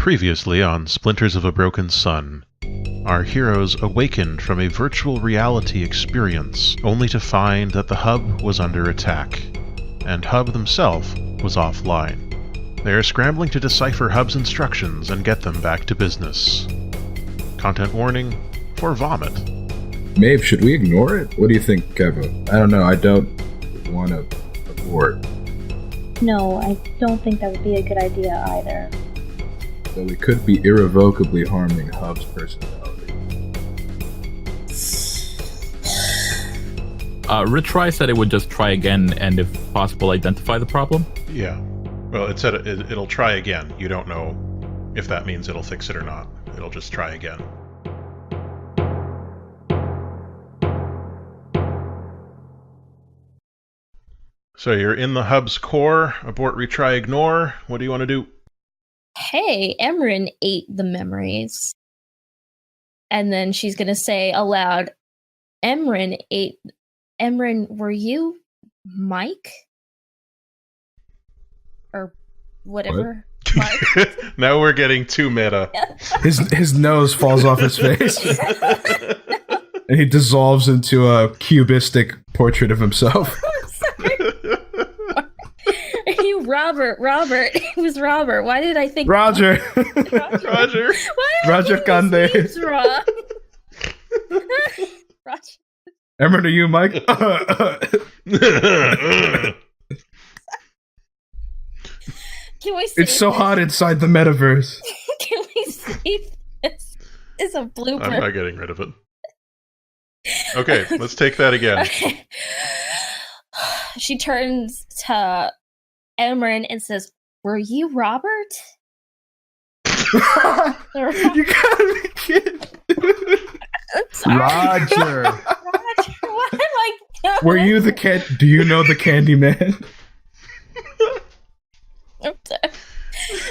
Previously on Splinters of a Broken Sun, our heroes awakened from a virtual reality experience, only to find that the hub was under attack, and Hub himself was offline. They are scrambling to decipher Hub's instructions and get them back to business. Content warning for vomit. Maeve, should we ignore it? What do you think, Keva? I don't know, I don't want to abort. No, I don't think that would be a good idea either. Though we could be irrevocably harming Hub's personality. Retry said it would just try again and, if possible, identify the problem. Yeah. Well, it said it'll try again. You don't know if that means it'll fix it or not. It'll just try again. So you're in the hub's core. Abort, retry, ignore. What do you want to do? Hey, Emran ate the memories. And then she's going to say aloud, Emran, were you Mike? Or whatever. What? Now we're getting too meta. His nose falls off his face. And he dissolves into a cubistic portrait of himself. Robert. It was Robert. Why did I think Roger. Roger. Roger Kande. Wrong? Roger. Emran, are you Mike? Can we save It's so this? hot inside the metaverse. Can we save this? It's a blooper. I'm not getting rid of it. Okay, let's take that again. Okay. She turns to Emran and says, "Were you Robert?" You gotta be kidding. Roger, why am I? Were you the Do you know the Candy Man?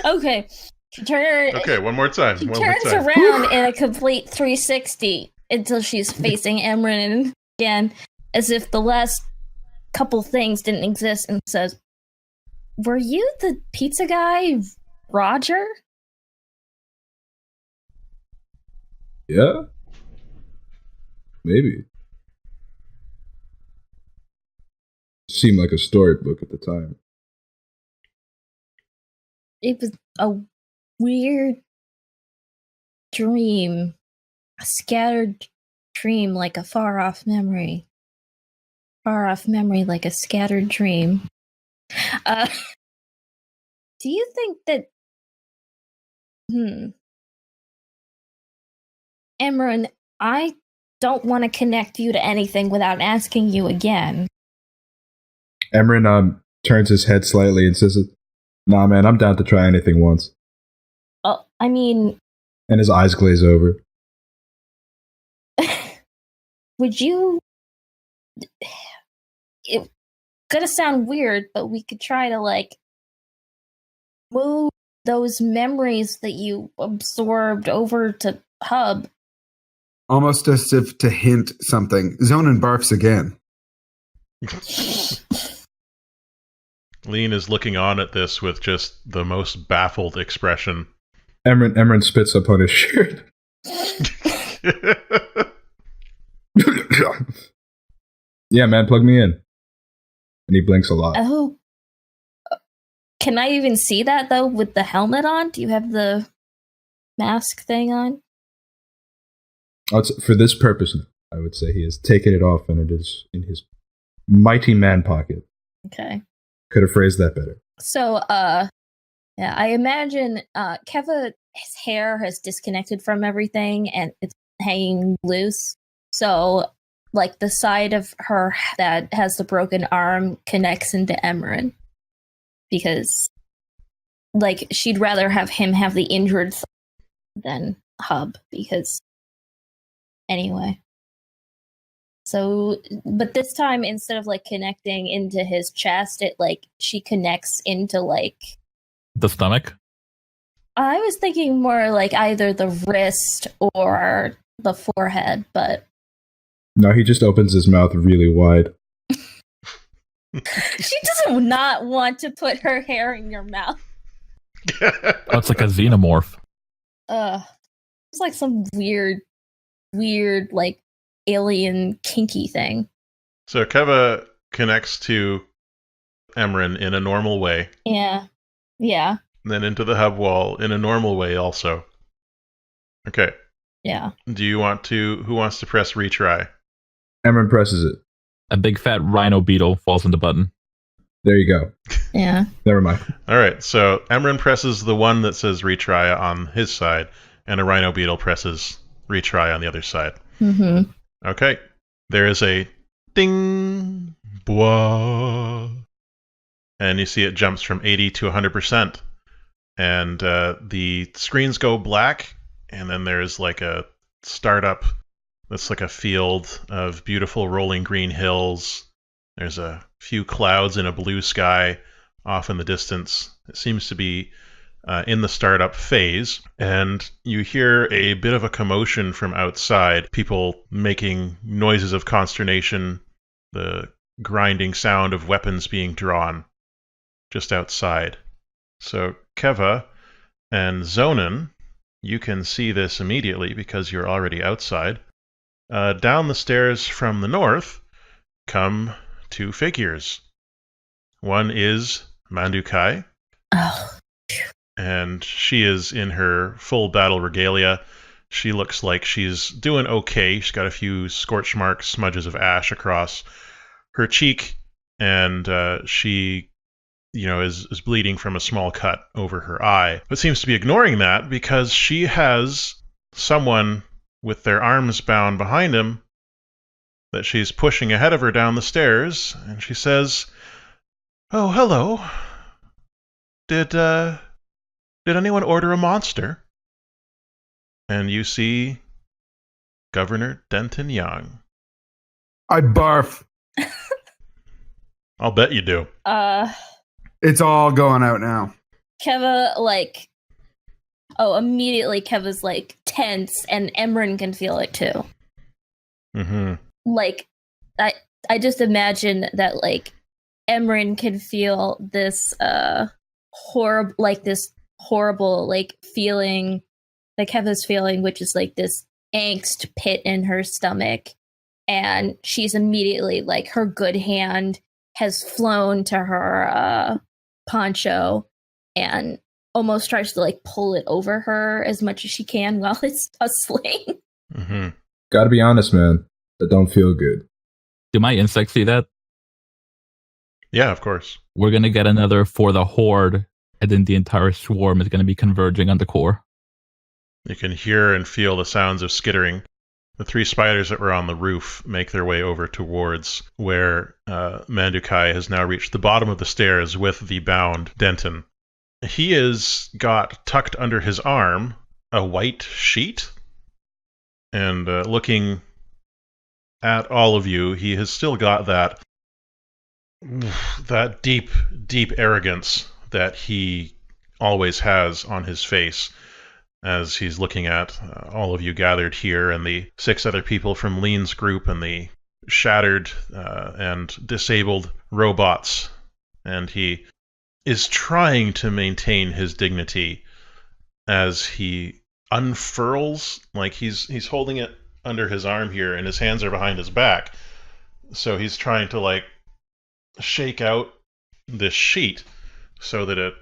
Okay. Okay, one more time. She turns around in a complete 360 until she's facing Emran again, as if the last couple things didn't exist, and says, "Were you the pizza guy, Roger?" Yeah. Maybe. Seemed like a storybook at the time. It was a weird dream. A scattered dream like a far-off memory. Far-off memory like a scattered dream. Do you think that... Emran, I don't want to connect you to anything without asking you again. Emran turns his head slightly and says, "Nah, man, I'm down to try anything once." I mean... And his eyes glaze over. Would you... It's gonna sound weird, but we could try to, move those memories that you absorbed over to Hub. Almost as if to hint something. Zonin barfs again. Lean is looking on at this with just the most baffled expression. Emran spits up on his shirt. Yeah, man, plug me in. And he blinks a lot. Oh. Can I even see that, though, with the helmet on? Do you have the mask thing on? For this purpose, I would say he has taken it off and it is in his mighty man pocket. Okay. Could have phrased that better. So, yeah, I imagine Keva, his hair has disconnected from everything and it's hanging loose. So, the side of her that has the broken arm connects into Emran. Because, she'd rather have him have the injured than Hub. Because, anyway. So, but this time, instead of, connecting into his chest, she connects into, The stomach? I was thinking more either the wrist or the forehead, but... No, he just opens his mouth really wide. She does not want to put her hair in your mouth. Oh, it's like a xenomorph. It's like some weird, like alien kinky thing. So Keva connects to Emran in a normal way, Yeah. and then into the hub wall in a normal way also. Okay. Yeah. Who wants to press retry? Emran presses it. A big fat rhino beetle falls on the button. There you go. Yeah. Never mind. All right, so Emran presses the one that says retry on his side, and a rhino beetle presses retry on the other side. Mm-hmm. Okay, there is a ding, boah, and you see it jumps from 80 to 100%, and the screens go black, and then there's like a startup that's like a field of beautiful rolling green hills. There's a few clouds in a blue sky off in the distance. It seems to be in the startup phase, and you hear a bit of a commotion from outside, people making noises of consternation, the grinding sound of weapons being drawn just outside. So Keva and Zonin, you can see this immediately because you're already outside. Down the stairs from the north come two figures. One is Mandukai, Oh. and she is in her full battle regalia. She looks like she's doing okay. She's got a few scorch marks, smudges of ash across her cheek, and she, is bleeding from a small cut over her eye, but seems to be ignoring that because she has someone with their arms bound behind him that she's pushing ahead of her down the stairs, and she says, "Oh, hello. Did anyone order a monster?" And you see Governor Denton Young. I'd barf. I'll bet you do. It's all going out now. Keva, immediately Keva's tense, and Emran can feel it too. Mm-hmm. I just imagine that Emran can feel this horrible feeling that Keva's feeling, which is this angst pit in her stomach, and she's immediately her good hand has flown to her poncho and almost tries to pull it over her as much as she can while it's hustling. Mm-hmm. Gotta be honest, man. That don't feel good. Do my insects see that? Yeah, of course. We're going to get another for the horde, and then the entire swarm is going to be converging on the core. You can hear and feel the sounds of skittering. The three spiders that were on the roof make their way over towards where Mandukai has now reached the bottom of the stairs with the bound Denton. He has got tucked under his arm a white sheet, and looking at all of you, he has still got that deep, deep arrogance that he always has on his face as he's looking at all of you gathered here and the 6 other people from Lean's group and the shattered and disabled robots. And he is trying to maintain his dignity as he unfurls, he's holding it under his arm here and his hands are behind his back. So he's trying to shake out this sheet so that it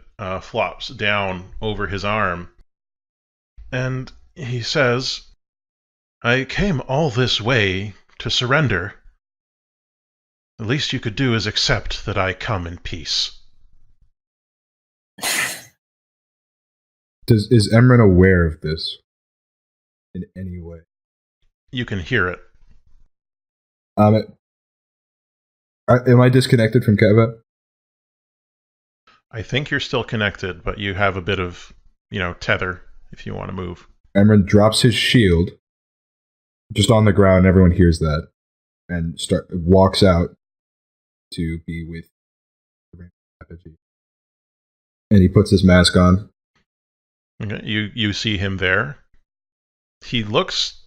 flops down over his arm. And he says, "I came all this way to surrender. The least you could do is accept that I come in peace." Is Emran aware of this in any way? You can hear it. Am I disconnected from Keva? I think you're still connected, but you have a bit of, tether if you want to move. Emran drops his shield just on the ground. Everyone hears that, and walks out to be with Apogee. And he puts his mask on. Okay, you see him there. He looks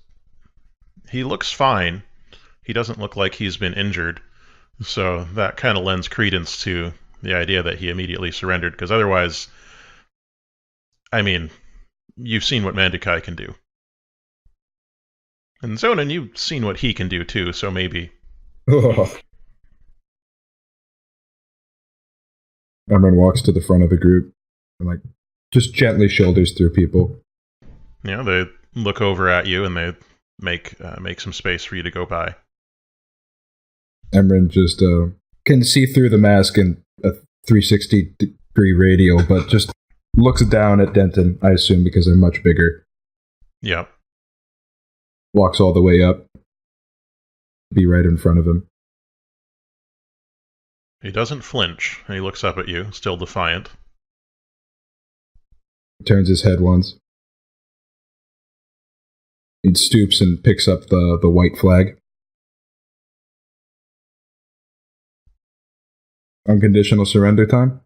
fine. He doesn't look like he's been injured, so that kind of lends credence to the idea that he immediately surrendered, because otherwise I mean, you've seen what Mandakai can do. And Zonin, you've seen what he can do too, so maybe. Emran walks to the front of the group and like just gently shoulders through people. Yeah, they look over at you and they make some space for you to go by. Emran just can see through the mask in a 360-degree radial, but just looks down at Denton, I assume, because they're much bigger. Yep. Walks all the way up. Be right in front of him. He doesn't flinch. He looks up at you, still defiant. Turns his head once. He stoops and picks up the white flag. Unconditional surrender time?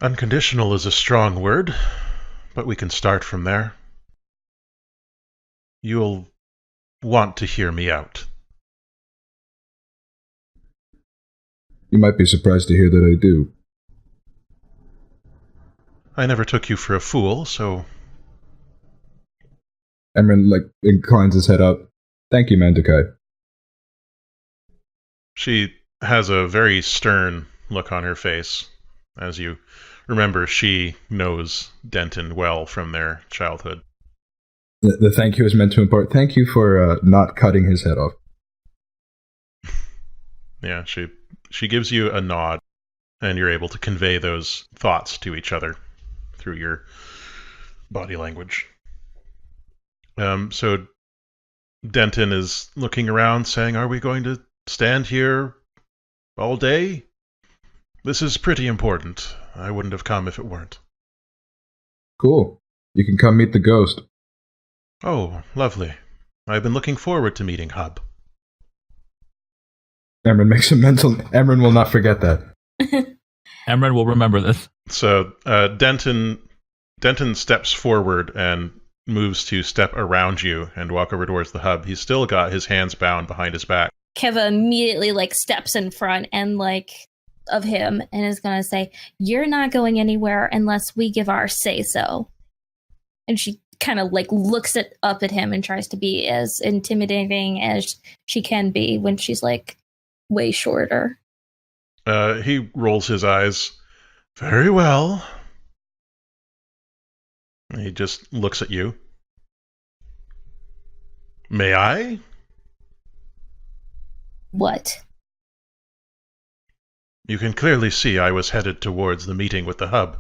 Unconditional is a strong word, but we can start from there. You'll want to hear me out. You might be surprised to hear that I do. I never took you for a fool, so... Emran inclines his head up. Thank you, Mandakai. She has a very stern look on her face. As you remember, she knows Denton well from their childhood. The thank you is meant to impart thank you for not cutting his head off. Yeah, she gives you a nod, and you're able to convey those thoughts to each other through your body language. So Denton is looking around saying, are we going to stand here all day? This is pretty important. I wouldn't have come if it weren't. Cool. You can come meet the ghost. Oh, lovely. I've been looking forward to meeting Hub. Emran makes a mental... Emran will not forget that. Emran will remember this. So Denton steps forward and moves to step around you and walk over towards the Hub. He's still got his hands bound behind his back. Keva immediately steps in front and of him and is gonna say, "You're not going anywhere unless we give our say so." And she kind of looks up at him and tries to be as intimidating as she can be when she's way shorter. He rolls his eyes. Very well. He just looks at you. May I? What? You can clearly see I was headed towards the meeting with the Hub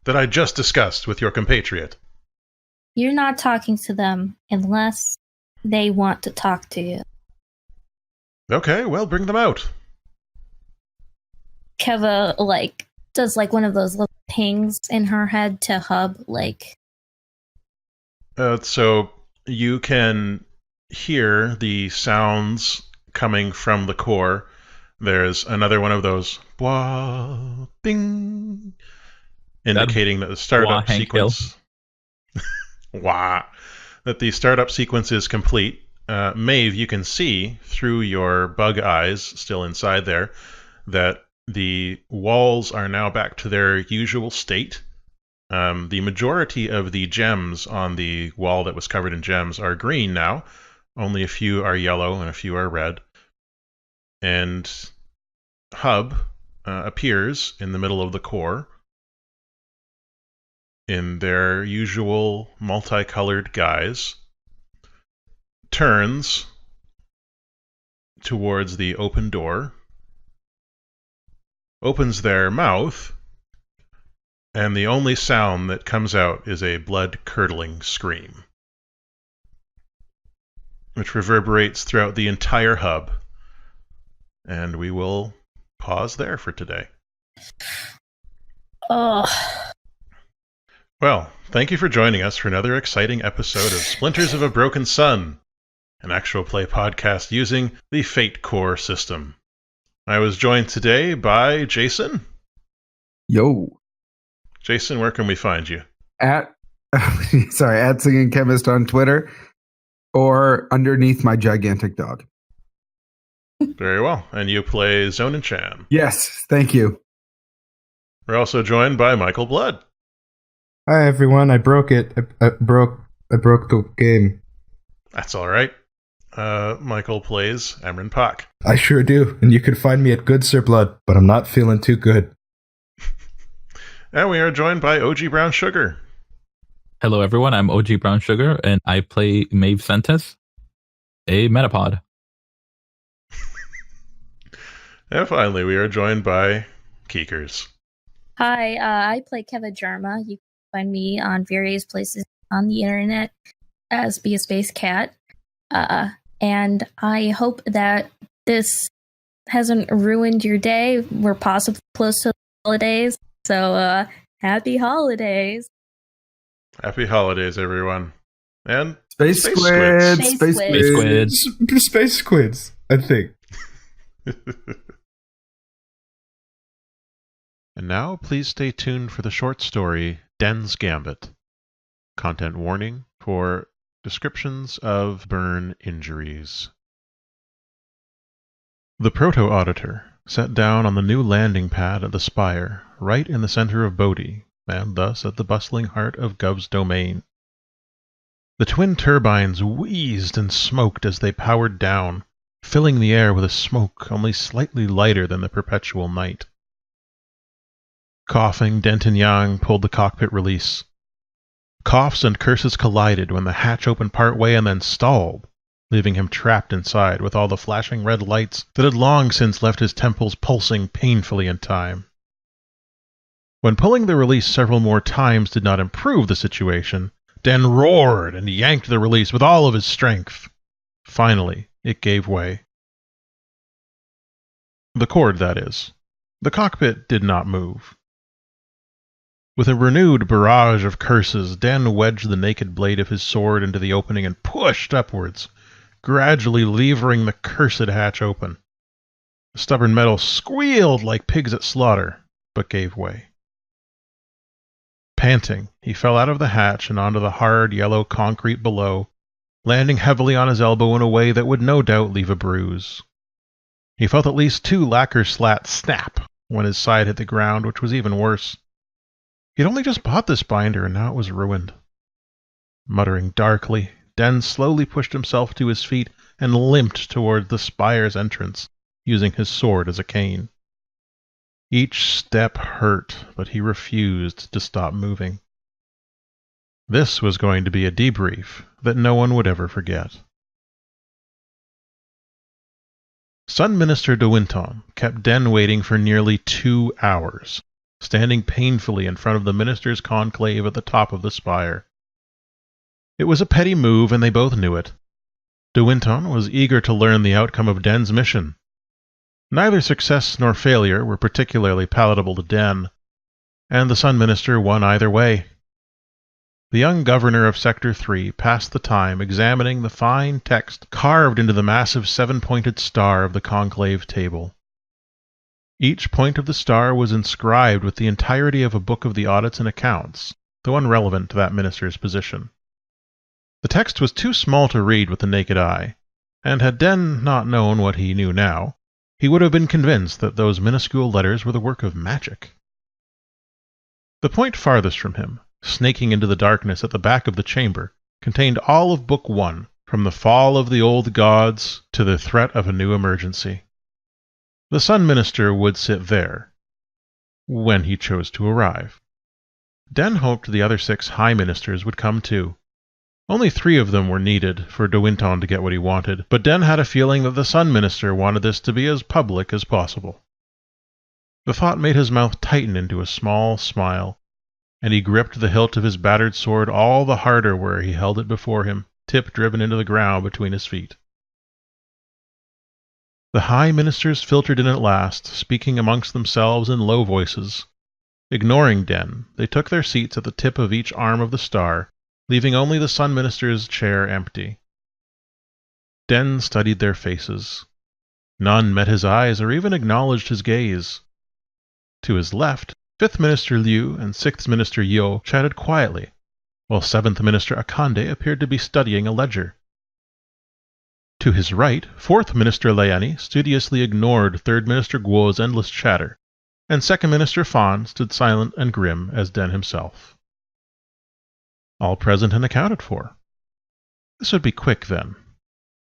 that I just discussed with your compatriot. You're not talking to them unless they want to talk to you. Okay, well, bring them out. Keva does one of those little pings in her head to Hub So you can hear the sounds coming from the core. There's another one of those wah, ding, indicating that the startup sequence wah, that the startup sequence is complete. Maeve, you can see through your bug eyes still inside there that the walls are now back to their usual state. The majority of the gems on the wall that was covered in gems are green now. Only a few are yellow and a few are red. And Hub appears in the middle of the core in their usual multicolored guise, turns towards the open door, opens their mouth, and the only sound that comes out is a blood-curdling scream, which reverberates throughout the entire Hub. And we will pause there for today. Oh. Well, thank you for joining us for another exciting episode of Splinters of a Broken Sun, an actual play podcast using the Fate Core system. I was joined today by Jason. Yo. Jason, where can we find you? At Singing Chemist on Twitter or underneath my gigantic dog. Very well. And you play Zonin Chan. Yes, thank you. We're also joined by Michael Blood. Hi everyone, I broke it. I broke the game. That's all right. Michael plays Emran Pak. I sure do, and you can find me at Good Sir Blood, but I'm not feeling too good. And we are joined by OG Brown Sugar. Hello, everyone. I'm OG Brown Sugar, and I play Maeve Sentis, a Metapod. And finally, we are joined by Keekers. Hi, I play Keva Jarma. You can find me on various places on the internet as Be a Space Cat. And I hope that this hasn't ruined your day. We're possibly close to the holidays, so happy holidays. Happy holidays, everyone. And Space squids. Space squids, I think. And now, please stay tuned for the short story, Den's Gambit. Content warning for descriptions of burn injuries. The Proto-Auditor sat down on the new landing pad at the Spire, right in the center of Bodhi, and thus at the bustling heart of Gov's domain. The twin turbines wheezed and smoked as they powered down, filling the air with a smoke only slightly lighter than the perpetual night. Coughing, Denton Yang pulled the cockpit release. Coughs and curses collided when the hatch opened part way and then stalled, leaving him trapped inside with all the flashing red lights that had long since left his temples pulsing painfully in time. When pulling the release several more times did not improve the situation, Den roared and yanked the release with all of his strength. Finally, it gave way. The cord, that is. The cockpit did not move. With a renewed barrage of curses, Den wedged the naked blade of his sword into the opening and pushed upwards, gradually levering the cursed hatch open. The stubborn metal squealed like pigs at slaughter, but gave way. Panting, he fell out of the hatch and onto the hard yellow concrete below, landing heavily on his elbow in a way that would no doubt leave a bruise. He felt at least 2 lacquer slats snap when his side hit the ground, which was even worse. He'd only just bought this binder, and now it was ruined. Muttering darkly, Den slowly pushed himself to his feet and limped toward the spire's entrance, using his sword as a cane. Each step hurt, but he refused to stop moving. This was going to be a debrief that no one would ever forget. Sun Minister de Winton kept Den waiting for nearly 2 hours, standing painfully in front of the minister's conclave at the top of the spire. It was a petty move, and they both knew it. De Winton was eager to learn the outcome of Den's mission. Neither success nor failure were particularly palatable to Den, and the Sun Minister won either way. The young governor of Sector 3 passed the time examining the fine text carved into the massive 7-pointed star of the conclave table. Each point of the star was inscribed with the entirety of a book of the audits and accounts, though unrelevant to that minister's position. The text was too small to read with the naked eye, and had Den not known what he knew now, he would have been convinced that those minuscule letters were the work of magic. The point farthest from him, snaking into the darkness at the back of the chamber, contained all of Book 1, from the fall of the old gods to the threat of a new emergency. The Sun Minister would sit there, when he chose to arrive. Den hoped the other 6 High Ministers would come too. Only 3 of them were needed for De Winton to get what he wanted, but Den had a feeling that the Sun Minister wanted this to be as public as possible. The thought made his mouth tighten into a small smile, and he gripped the hilt of his battered sword all the harder where he held it before him, tip driven into the ground between his feet. The High Ministers filtered in at last, speaking amongst themselves in low voices. Ignoring Den, they took their seats at the tip of each arm of the star, leaving only the Sun Minister's chair empty. Den studied their faces. None met his eyes or even acknowledged his gaze. To his left, 5th Minister Liu and 6th Minister Yo chatted quietly, while 7th Minister Akande appeared to be studying a ledger. To his right, 4th Minister Leani studiously ignored 3rd Minister Guo's endless chatter, and Second Minister Fawn stood silent and grim as Den himself. All present and accounted for. This would be quick, then,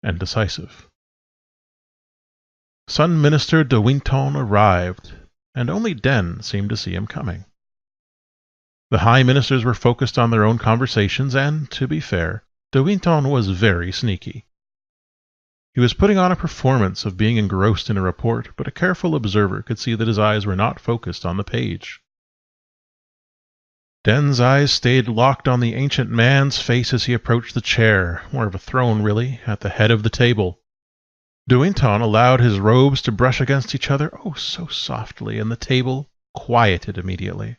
and decisive. Sun Minister de Winton arrived, and only Den seemed to see him coming. The High Ministers were focused on their own conversations, and, to be fair, de Winton was very sneaky. He was putting on a performance of being engrossed in a report, but a careful observer could see that his eyes were not focused on the page. Den's eyes stayed locked on the ancient man's face as he approached the chair, more of a throne, really, at the head of the table. De Winton allowed his robes to brush against each other, oh so softly, and the table quieted immediately.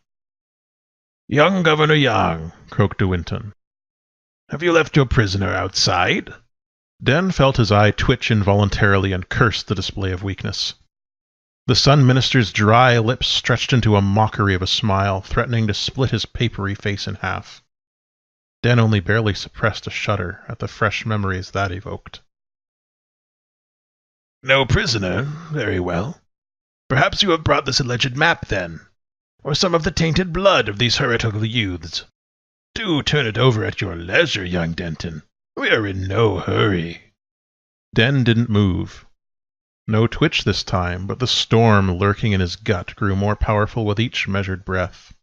"Young Governor Yang," croaked de Winton, "have you left your prisoner outside?" Den felt his eye twitch involuntarily and cursed the display of weakness. The Sun Minister's dry lips stretched into a mockery of a smile, threatening to split his papery face in half. Den only barely suppressed a shudder at the fresh memories that evoked. "No prisoner? Very well. Perhaps you have brought this alleged map, then, or some of the tainted blood of these heretical youths. Do turn it over at your leisure, young Denton. We are in no hurry." Den didn't move. No twitch this time, but the storm lurking in his gut grew more powerful with each measured breath.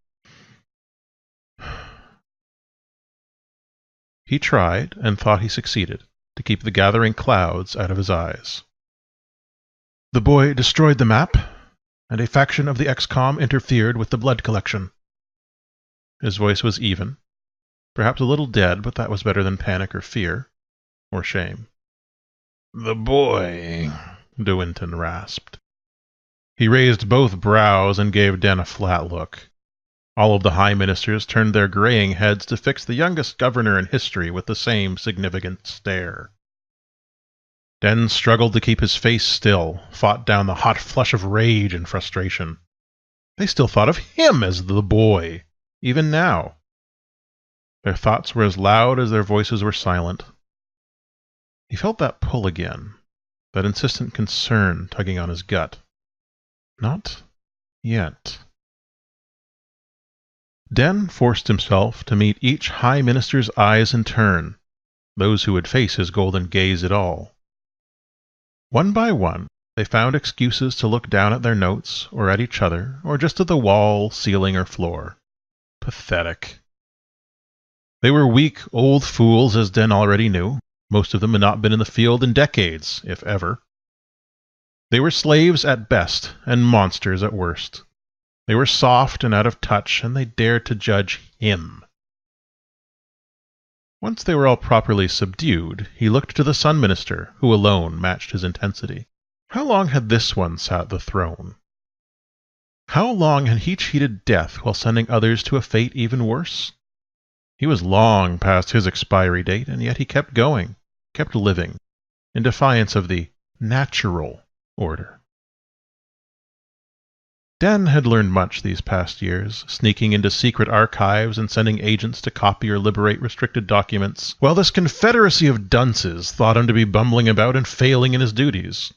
He tried, and thought he succeeded, to keep the gathering clouds out of his eyes. "The boy destroyed the map, and a faction of the XCOM interfered with the blood collection." His voice was even, perhaps a little dead, but that was better than panic or fear, or shame. "The boy," de Winton rasped. He raised both brows and gave Den a flat look. All of the High Ministers turned their graying heads to fix the youngest governor in history with the same significant stare. Den struggled to keep his face still, fought down the hot flush of rage and frustration. They still thought of him as the boy, even now. Their thoughts were as loud as their voices were silent. He felt that pull again, that insistent concern tugging on his gut. Not yet. Den forced himself to meet each High Minister's eyes in turn, those who would face his golden gaze at all. One by one, they found excuses to look down at their notes, or at each other, or just at the wall, ceiling, or floor. Pathetic. They were weak old fools, as Den already knew. Most of them had not been in the field in decades, if ever. They were slaves at best, and monsters at worst. They were soft and out of touch, and they dared to judge him. Once they were all properly subdued, he looked to the Sun Minister, who alone matched his intensity. How long had this one sat the throne? How long had he cheated death while sending others to a fate even worse? He was long past his expiry date, and yet he kept going, kept living, in defiance of the natural order. Den had learned much these past years, sneaking into secret archives and sending agents to copy or liberate restricted documents, while this confederacy of dunces thought him to be bumbling about and failing in his duties.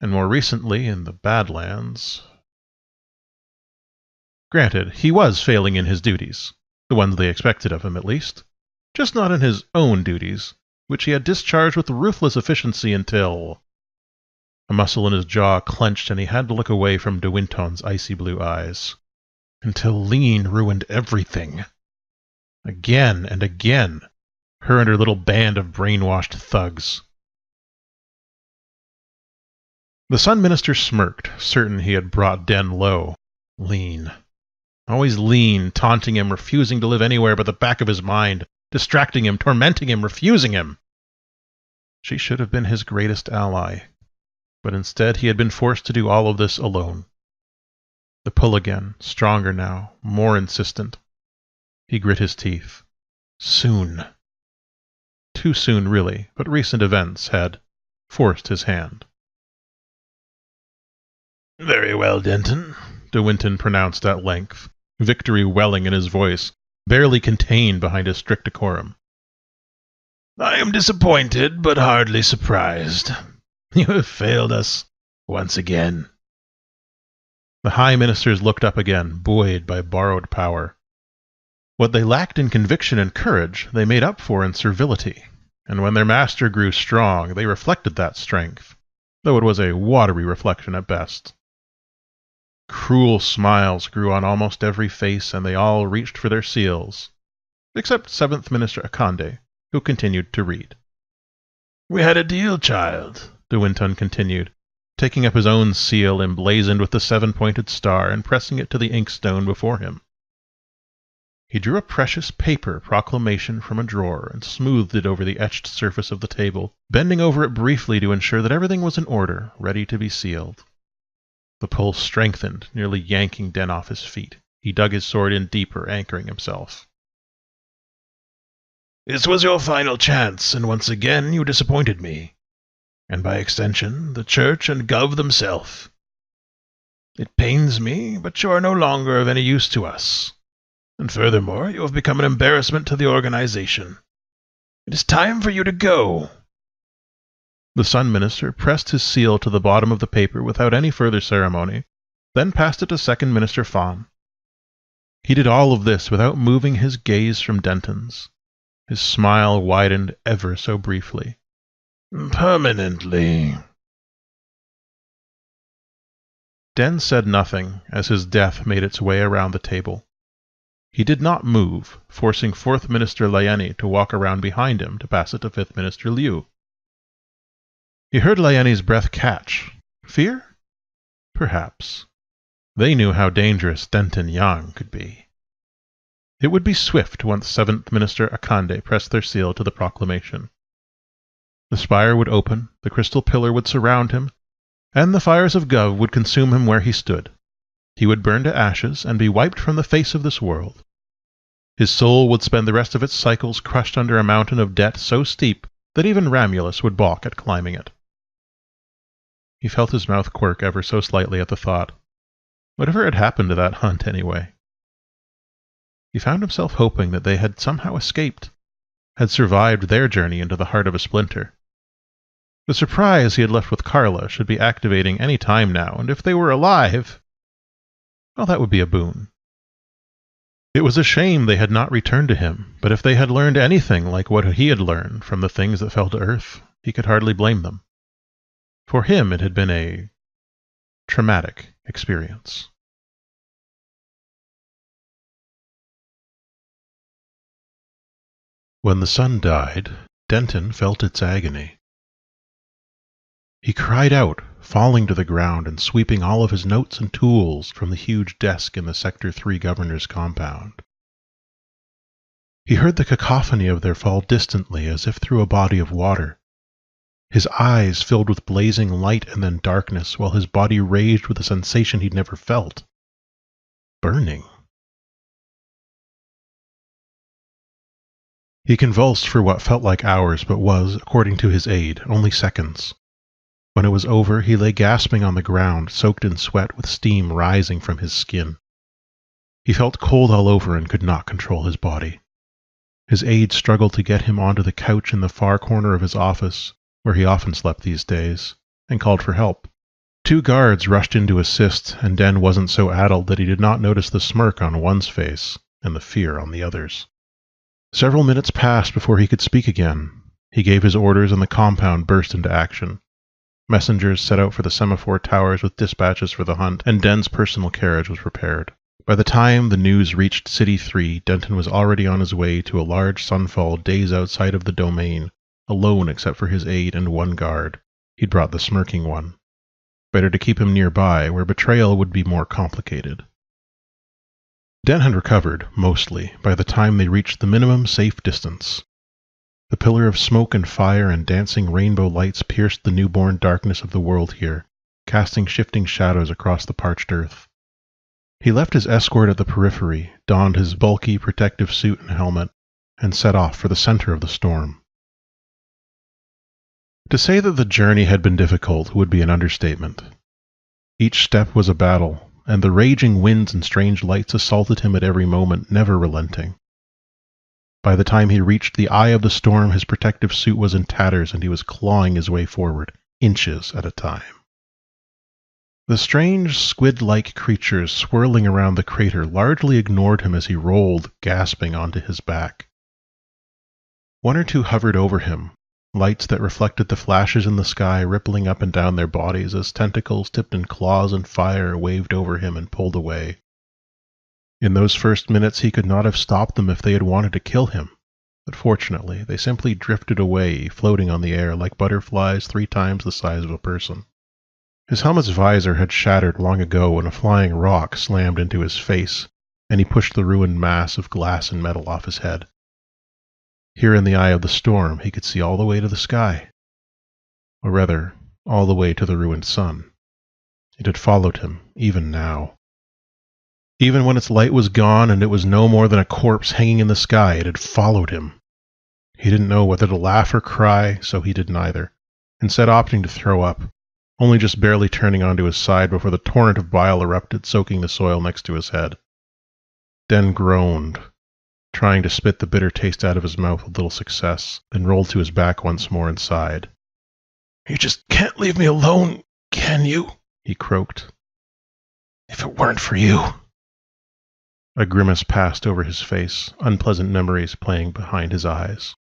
And more recently, in the Badlands... Granted, he was failing in his duties, the ones they expected of him at least, just not in his own duties, which he had discharged with ruthless efficiency until... A muscle in his jaw clenched, and he had to look away from de Winton's icy blue eyes. Until Lean ruined everything. Again and again. Her and her little band of brainwashed thugs. The Sun Minister smirked, certain he had brought Den low. Lean. Always Lean, taunting him, refusing to live anywhere but the back of his mind, distracting him, tormenting him, refusing him. She should have been his greatest ally. But instead he had been forced to do all of this alone. The pull again, stronger now, more insistent. He grit his teeth. Soon. Too soon, really, but recent events had forced his hand. "Very well, Denton," de Winton pronounced at length, victory welling in his voice, barely contained behind his strict decorum. "I am disappointed, but hardly surprised. You have failed us once again." The High Ministers looked up again, buoyed by borrowed power. What they lacked in conviction and courage, they made up for in servility, and when their master grew strong, they reflected that strength, though it was a watery reflection at best. Cruel smiles grew on almost every face, and they all reached for their seals, except 7th Minister Akande, who continued to read. "We had a deal, child," De Winton continued, taking up his own seal emblazoned with the 7-pointed star and pressing it to the inkstone before him. He drew a precious paper proclamation from a drawer and smoothed it over the etched surface of the table, bending over it briefly to ensure that everything was in order, ready to be sealed. The pull strengthened, nearly yanking Den off his feet. He dug his sword in deeper, anchoring himself. "This was your final chance, and once again you disappointed me, and by extension, the Church and Gov themselves. It pains me, but you are no longer of any use to us. And furthermore, you have become an embarrassment to the organization. It is time for you to go." The Sun Minister pressed his seal to the bottom of the paper without any further ceremony, then passed it to 2nd Minister Fawn. He did all of this without moving his gaze from Denton's. His smile widened ever so briefly. "Permanently." Den said nothing as his death made its way around the table. He did not move, forcing 4th Minister Layeni to walk around behind him to pass it to 5th Minister Liu. He heard Layeni's breath catch. Fear? Perhaps. They knew how dangerous Denton Yang could be. It would be swift once 7th Minister Akande pressed their seal to the proclamation. The spire would open, the crystal pillar would surround him, and the fires of Gov would consume him where he stood. He would burn to ashes and be wiped from the face of this world. His soul would spend the rest of its cycles crushed under a mountain of debt so steep that even Ramulus would balk at climbing it. He felt his mouth quirk ever so slightly at the thought. Whatever had happened to that hunt, anyway? He found himself hoping that they had somehow escaped, had survived their journey into the heart of a splinter. The surprise he had left with Carla should be activating any time now, and if they were alive, well, that would be a boon. It was a shame they had not returned to him, but if they had learned anything like what he had learned from the things that fell to earth, he could hardly blame them. For him, it had been a traumatic experience. When the sun died, Denton felt its agony. He cried out, falling to the ground and sweeping all of his notes and tools from the huge desk in the Sector 3 governor's compound. He heard the cacophony of their fall distantly as if through a body of water. His eyes filled with blazing light and then darkness, while his body raged with a sensation he'd never felt. Burning. He convulsed for what felt like hours, but was, according to his aide, only seconds. When it was over, he lay gasping on the ground, soaked in sweat with steam rising from his skin. He felt cold all over and could not control his body. His aide struggled to get him onto the couch in the far corner of his office, where he often slept these days, and called for help. 2 guards rushed in to assist, and Den wasn't so addled that he did not notice the smirk on one's face and the fear on the other's. Several minutes passed before he could speak again. He gave his orders and the compound burst into action. Messengers set out for the semaphore towers with dispatches for the hunt, and Den's personal carriage was prepared. By the time the news reached City 3, Denton was already on his way to a large sunfall days outside of the domain, alone except for his aide and 1 guard. He'd brought the smirking one. Better to keep him nearby, where betrayal would be more complicated. Den had recovered, mostly, by the time they reached the minimum safe distance. The pillar of smoke and fire and dancing rainbow lights pierced the newborn darkness of the world here, casting shifting shadows across the parched earth. He left his escort at the periphery, donned his bulky protective suit and helmet, and set off for the center of the storm. To say that the journey had been difficult would be an understatement. Each step was a battle, and the raging winds and strange lights assaulted him at every moment, never relenting. By the time he reached the eye of the storm, his protective suit was in tatters and he was clawing his way forward, inches at a time. The strange squid-like creatures swirling around the crater largely ignored him as he rolled, gasping, onto his back. One or two hovered over him, lights that reflected the flashes in the sky rippling up and down their bodies as tentacles tipped in claws and fire waved over him and pulled away. In those first minutes he could not have stopped them if they had wanted to kill him, but fortunately they simply drifted away, floating on the air like butterflies 3 times the size of a person. His helmet's visor had shattered long ago when a flying rock slammed into his face, and he pushed the ruined mass of glass and metal off his head. Here in the eye of the storm, he could see all the way to the sky. Or rather, all the way to the ruined sun. It had followed him, even now. Even when its light was gone and it was no more than a corpse hanging in the sky, it had followed him. He didn't know whether to laugh or cry, so he did neither, instead opting to throw up, only just barely turning onto his side before the torrent of bile erupted, soaking the soil next to his head. Den groaned, trying to spit the bitter taste out of his mouth with little success, then rolled to his back once more and sighed. "You just can't leave me alone, can you?" he croaked. "If it weren't for you." A grimace passed over his face, unpleasant memories playing behind his eyes.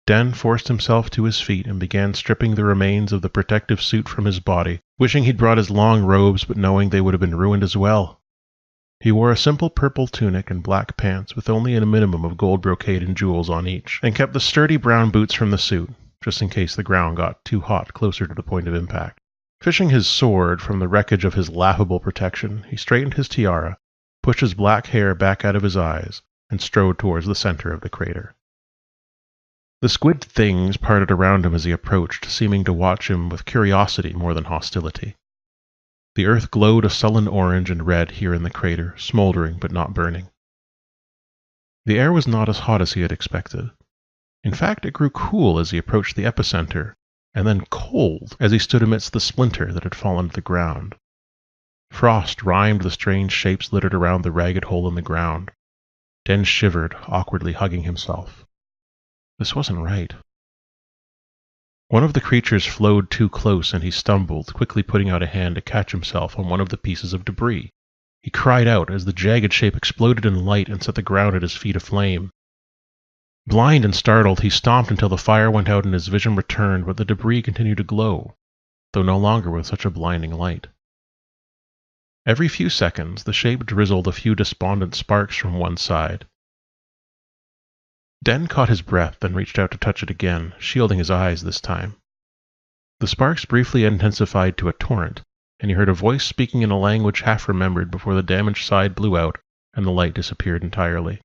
Den forced himself to his feet and began stripping the remains of the protective suit from his body, wishing he'd brought his long robes but knowing they would have been ruined as well. He wore a simple purple tunic and black pants with only a minimum of gold brocade and jewels on each, and kept the sturdy brown boots from the suit, just in case the ground got too hot closer to the point of impact. Fishing his sword from the wreckage of his laughable protection, he straightened his tiara, pushed his black hair back out of his eyes, and strode towards the center of the crater. The squid things parted around him as he approached, seeming to watch him with curiosity more than hostility. The earth glowed a sullen orange and red here in the crater, smoldering but not burning. The air was not as hot as he had expected. In fact, it grew cool as he approached the epicenter, and then cold as he stood amidst the splinter that had fallen to the ground. Frost rhymed the strange shapes littered around the ragged hole in the ground. Den shivered, awkwardly hugging himself. This wasn't right. One of the creatures flowed too close and he stumbled, quickly putting out a hand to catch himself on one of the pieces of debris. He cried out as the jagged shape exploded in light and set the ground at his feet aflame. Blind and startled, he stomped until the fire went out and his vision returned, but the debris continued to glow, though no longer with such a blinding light. Every few seconds, the shape drizzled a few despondent sparks from one side. Den caught his breath, then reached out to touch it again, shielding his eyes this time. The sparks briefly intensified to a torrent, and he heard a voice speaking in a language half remembered before the damaged side blew out and the light disappeared entirely.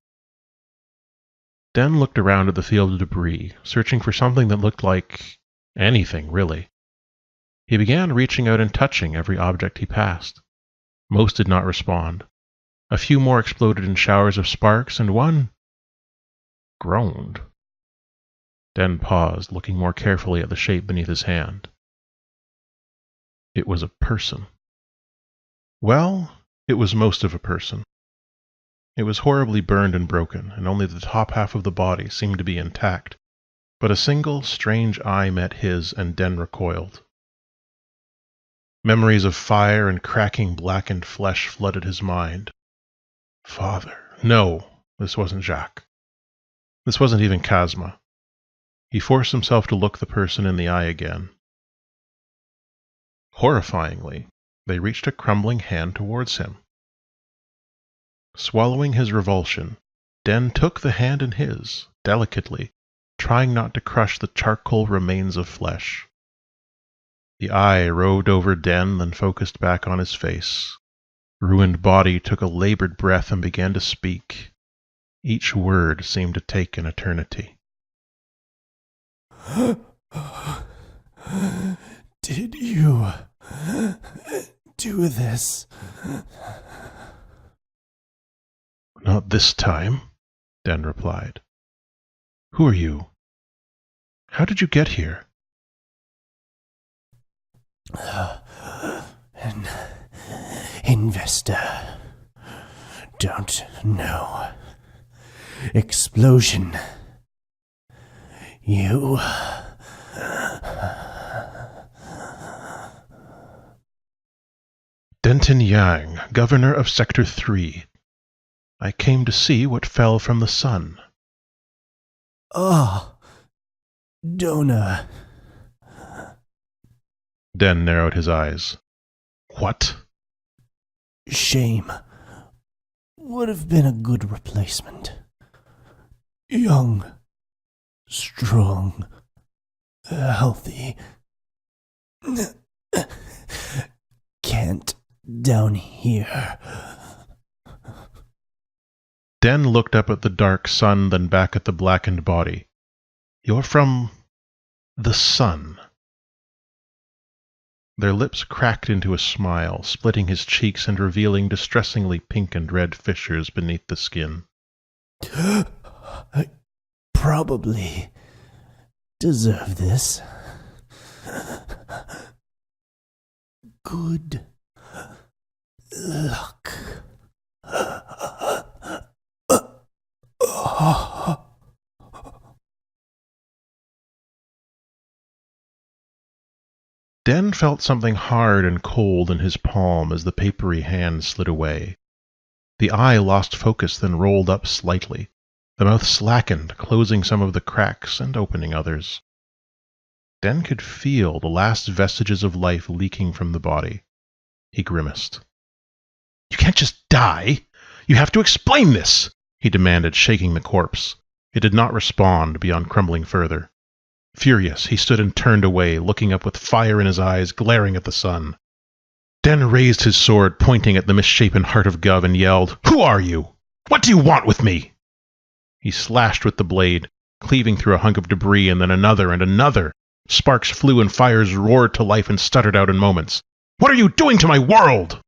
Den looked around at the field of debris, searching for something that looked like anything, really. He began reaching out and touching every object he passed. Most did not respond. A few more exploded in showers of sparks, and one groaned. Den paused, looking more carefully at the shape beneath his hand. It was a person. Well, it was most of a person. It was horribly burned and broken, and only the top half of the body seemed to be intact, but a single, strange eye met his, and Den recoiled. Memories of fire and cracking blackened flesh flooded his mind. Father. No, this wasn't Jacques. This wasn't even Kazma. He forced himself to look the person in the eye again. Horrifyingly, they reached a crumbling hand towards him. Swallowing his revulsion, Den took the hand in his, delicately, trying not to crush the charcoal remains of flesh. The eye roved over Den, then focused back on his face. Ruined body took a labored breath and began to speak. Each word seemed to take an eternity. Did you do this? Not this time, Den replied. Who are you? How did you get here? An investor. Don't know. Explosion. You... Denton Yang, Governor of Sector 3. I came to see what fell from the sun. Ah, Dona. Den narrowed his eyes. What? Shame. Would have been a good replacement. Young, strong, healthy. Can't down here. Den looked up at the dark sun, then back at the blackened body. You're from the sun. Their lips cracked into a smile, splitting his cheeks and revealing distressingly pink and red fissures beneath the skin. I probably deserve this. Good luck. Den felt something hard and cold in his palm as the papery hand slid away. The eye lost focus, then rolled up slightly. The mouth slackened, closing some of the cracks and opening others. Den could feel the last vestiges of life leaking from the body. He grimaced. You can't just die! You have to explain this! He demanded, shaking the corpse. It did not respond beyond crumbling further. Furious, he stood and turned away, looking up with fire in his eyes, glaring at the sun. Den raised his sword, pointing at the misshapen heart of Gov, and yelled, Who are you? What do you want with me? He slashed with the blade, cleaving through a hunk of debris, and then another and another. Sparks flew and fires roared to life and stuttered out in moments. What are you doing to my world?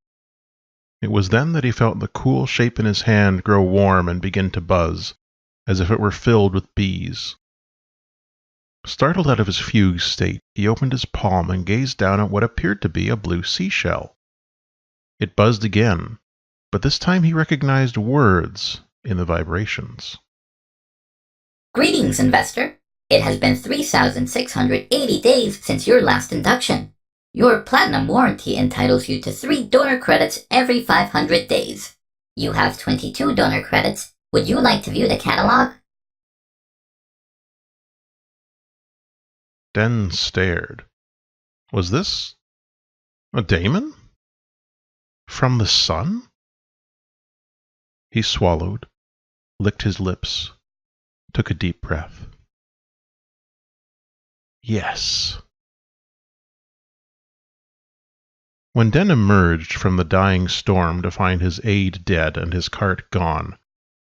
It was then that he felt the cool shape in his hand grow warm and begin to buzz, as if it were filled with bees. Startled out of his fugue state, he opened his palm and gazed down at what appeared to be a blue seashell. It buzzed again, but this time he recognized words in the vibrations. Greetings, investor. It has been 3,680 days since your last induction. Your platinum warranty entitles you to 3 donor credits every 500 days. You have 22 donor credits. Would you like to view the catalog? Den stared. Was this a daemon? From the sun? He swallowed, licked his lips, took a deep breath. Yes. When Den emerged from the dying storm to find his aide dead and his cart gone,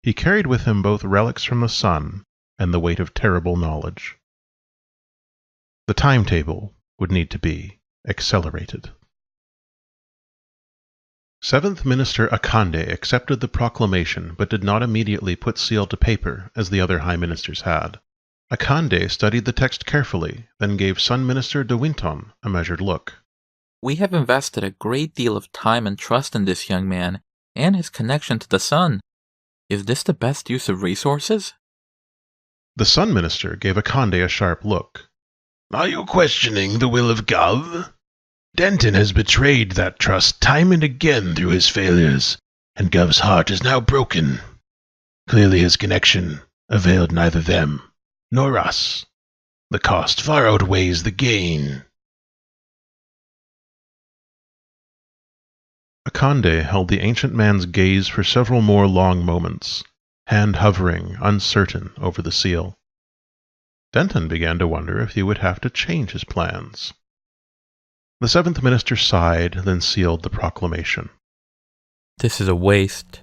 he carried with him both relics from the sun and the weight of terrible knowledge. The timetable would need to be accelerated. 7th Minister Akande accepted the proclamation but did not immediately put seal to paper as the other High Ministers had. Akande studied the text carefully, then gave Sun Minister De Winton a measured look. We have invested a great deal of time and trust in this young man and his connection to the sun. Is this the best use of resources? The Sun Minister gave Akande a sharp look. Are you questioning the will of Gov? Denton has betrayed that trust time and again through his failures, and Gov's heart is now broken. Clearly his connection availed neither them nor us. The cost far outweighs the gain. Akande held the ancient man's gaze for several more long moments, hand hovering, uncertain, over the seal. Denton began to wonder if he would have to change his plans. The 7th Minister sighed, then sealed the proclamation. This is a waste.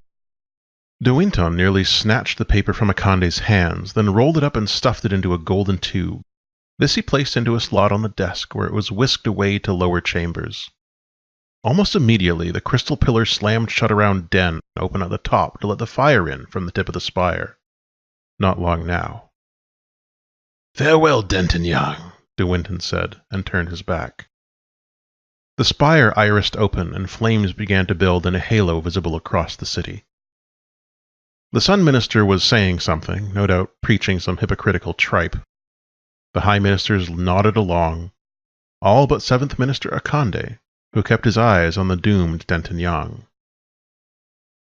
De Winton nearly snatched the paper from Akande's hands, then rolled it up and stuffed it into a golden tube. This he placed into a slot on the desk, where it was whisked away to lower chambers. Almost immediately, the crystal pillar slammed shut around Den, open at the top to let the fire in from the tip of the spire. Not long now. Farewell, Denton Young, De Winton said, and turned his back. The spire irised open, and flames began to build in a halo visible across the city. The Sun Minister was saying something, no doubt preaching some hypocritical tripe. The High Ministers nodded along, all but 7th Minister Akande, who kept his eyes on the doomed Denton Yang.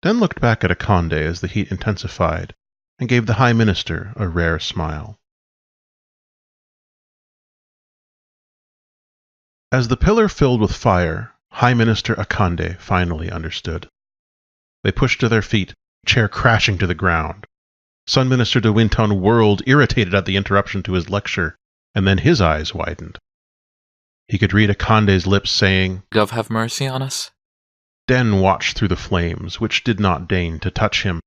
Den looked back at Akande as the heat intensified and gave the High Minister a rare smile. As the pillar filled with fire, High Minister Akande finally understood. They pushed to their feet, chair crashing to the ground. Sun Minister de Winton whirled, irritated at the interruption to his lecture, and then his eyes widened. He could read Akande's lips saying, Gov, have mercy on us. Den watched through the flames, which did not deign to touch him.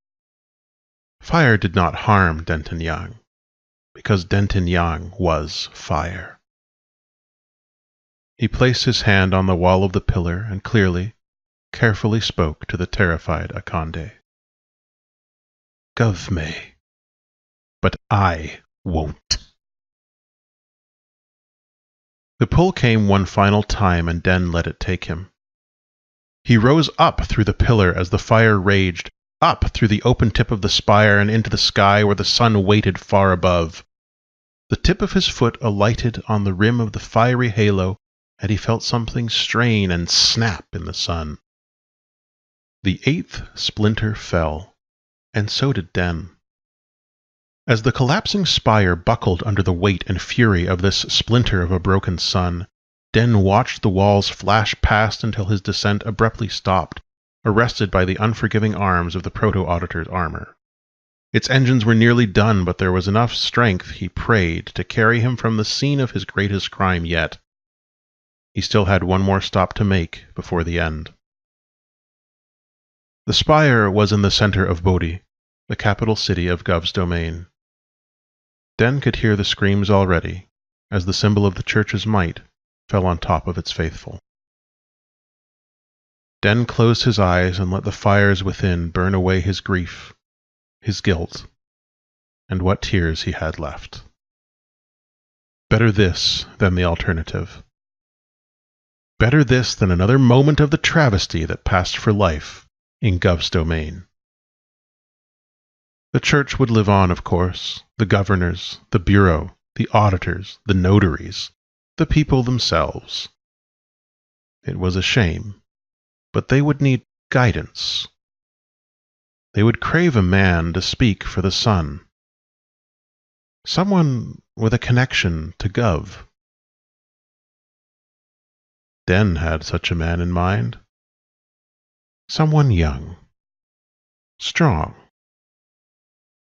Fire did not harm Denton Yang, because Denton Yang was fire. He placed his hand on the wall of the pillar and clearly, carefully spoke to the terrified Akande. Gov may, but I won't. The pull came one final time, and Den let it take him. He rose up through the pillar as the fire raged, up through the open tip of the spire and into the sky where the sun waited far above. The tip of his foot alighted on the rim of the fiery halo, and he felt something strain and snap in the sun. The 8th splinter fell, and so did Den. As the collapsing spire buckled under the weight and fury of this splinter of a broken sun, Den watched the walls flash past until his descent abruptly stopped, arrested by the unforgiving arms of the Proto-Auditor's armor. Its engines were nearly done, but there was enough strength, he prayed, to carry him from the scene of his greatest crime yet. He still had one more stop to make before the end. The spire was in the center of Bodhi, the capital city of Gov's domain. Den could hear the screams already, as the symbol of the church's might fell on top of its faithful. Den closed his eyes and let the fires within burn away his grief, his guilt, and what tears he had left. Better this than the alternative. Better this than another moment of the travesty that passed for life in Gov's domain. The church would live on, of course, the governors, the bureau, the auditors, the notaries, the people themselves. It was a shame, but they would need guidance. They would crave a man to speak for the sun. Someone with a connection to Gov. Den had such a man in mind. Someone young, strong,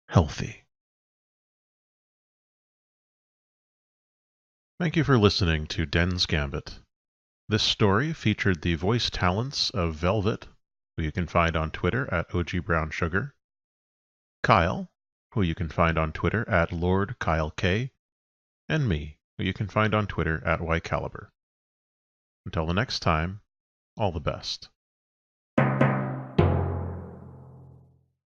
healthy. Thank you for listening to Den's Gambit. This story featured the voice talents of Velvet, who you can find on Twitter at OGBrownSugar, Kyle, who you can find on Twitter at LordKyleK, and me, who you can find on Twitter at YCaliber. Until the next time, all the best.